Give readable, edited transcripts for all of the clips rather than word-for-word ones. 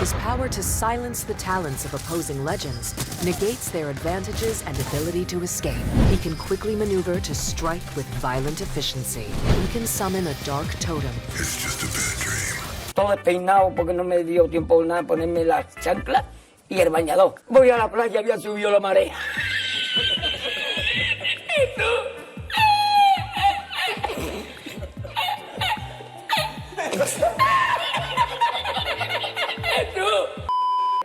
His power to silence the talents of opposing legends negates their advantages and ability to escape. He can quickly maneuver to strike with violent efficiency. He can summon a dark totem. It's just a bad dream. Todo despeinado porque no me dio tiempo nada de ponerme la chancla y el bañador. Voy a la playa, había subido la marea.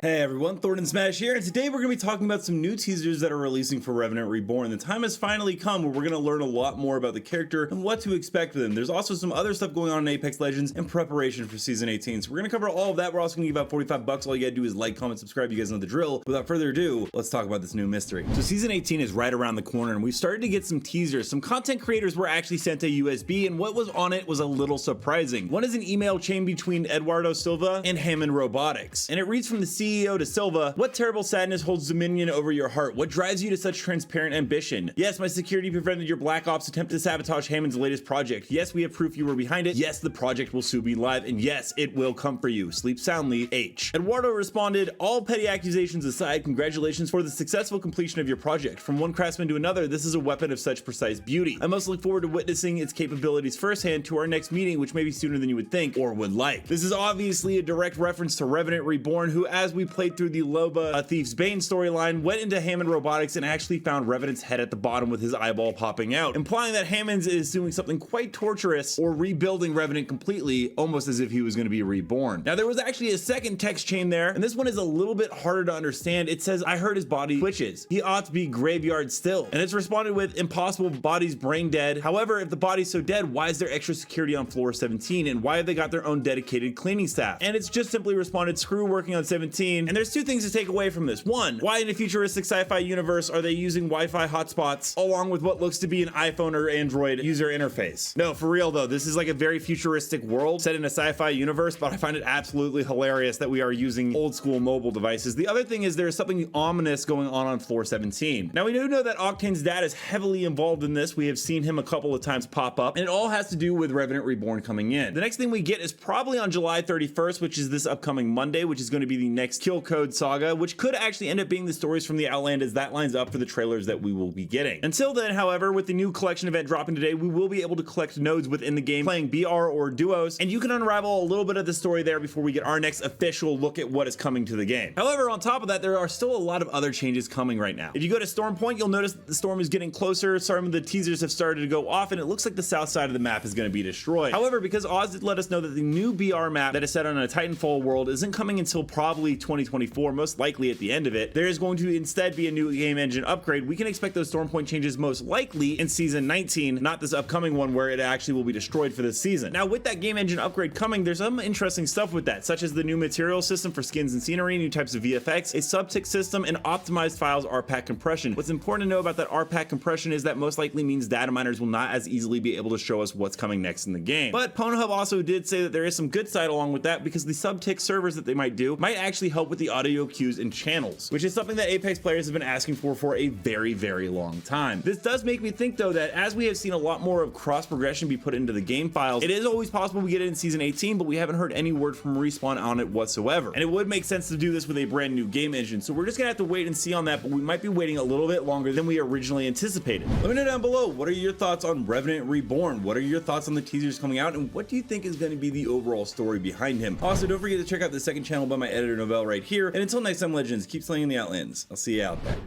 Hey everyone, Thordan Smash here, and today we're going to be talking about some new teasers that are releasing for Revenant Reborn. The time has finally come where we're going to learn a lot more about the character and what to expect with him. There's also some other stuff going on in Apex Legends in preparation for Season 18, so we're going to cover all of that. We're also going to give out 45 bucks. All you got to do is like, comment, subscribe. You guys know the drill. Without further ado, let's talk about this new mystery. So Season 18 is right around the corner, and we've started to get some teasers. Some content creators were actually sent a USB, and what was on it was a little surprising. One is an email chain between Eduardo Silva and Hammond Robotics, and it reads from the CEO to Silva: "What terrible sadness holds dominion over your heart? What drives you to such transparent ambition? Yes, my security prevented your Black Ops attempt to sabotage Hammond's latest project. Yes, we have proof you were behind it. Yes, the project will soon be live. And yes, it will come for you. Sleep soundly, H." Eduardo responded: "All petty accusations aside, congratulations for the successful completion of your project. From one craftsman to another, this is a weapon of such precise beauty. I most look forward to witnessing its capabilities firsthand to our next meeting, which may be sooner than you would think or would like." This is obviously a direct reference to Revenant Reborn, who, as we played through the Loba, a Thief's Bane storyline, went into Hammond Robotics and actually found Revenant's head at the bottom with his eyeball popping out, implying that Hammond is doing something quite torturous or rebuilding Revenant completely, almost as if he was going to be reborn. Now, there was actually a second text chain there, and this one is a little bit harder to understand. It says, "I heard his body twitches. He ought to be graveyard still." And it's responded with, "Impossible, body's brain dead. However, if the body's so dead, why is there extra security on floor 17? And why have they got their own dedicated cleaning staff?" And it's just simply responded, "Screw working on 17. And there's two things to take away from this. One, why in a futuristic sci-fi universe are they using Wi-Fi hotspots along with what looks to be an iPhone or Android user interface? No, for real though, this is like a very futuristic world set in a sci-fi universe, but I find it absolutely hilarious that we are using old school mobile devices. The other thing is there is something ominous going on floor 17. Now, we do know that Octanes Dad is heavily involved in this. We have seen him a couple of times pop up, and it all has to do with Revenant Reborn coming in. The next thing we get is probably on July 31st, which is this upcoming Monday, which is going to be the next Kill Code saga, which could actually end up being the stories from the Outland, as that lines up for the trailers that we will be getting. Until then, however, with the new collection event dropping today, we will be able to collect nodes within the game playing BR or duos, and you can unravel a little bit of the story there before we get our next official look at what is coming to the game. However, on top of that, there are still a lot of other changes coming right now. If you go to Storm Point, you'll notice that the storm is getting closer. Some of the teasers have started to go off, and it looks like the south side of the map is going to be destroyed. However, because Oz did let us know that the new BR map that is set on a Titanfall world isn't coming until probably 2024, most likely at the end of it, there is going to instead be a new game engine upgrade. We can expect those Storm Point changes most likely in Season 19, not this upcoming one where it actually will be destroyed for this season. Now, with that game engine upgrade coming, there's some interesting stuff with that, such as the new material system for skins and scenery, new types of VFX, a subtick system, and optimized files RPAC compression. What's important to know about that RPAC compression is that most likely means data miners will not as easily be able to show us what's coming next in the game. But Pornhub also did say that there is some good side along with that, because the subtick servers that they might do might actually help with the audio cues and channels, which is something that Apex players have been asking for a very, very long time. This does make me think though that as we have seen a lot more of cross progression be put into the game files, it is always possible we get it in Season 18, but we haven't heard any word from Respawn on it whatsoever. And it would make sense to do this with a brand new game engine, so we're just gonna have to wait and see on that, but we might be waiting a little bit longer than we originally anticipated. Let me know down below, what are your thoughts on Revenant Reborn? What are your thoughts on the teasers coming out, and what do you think is going to be the overall story behind him? Also, don't forget to check out the second channel by my editor Novell right here, and until next time, Legends, keep slaying the Outlands. I'll see you out there.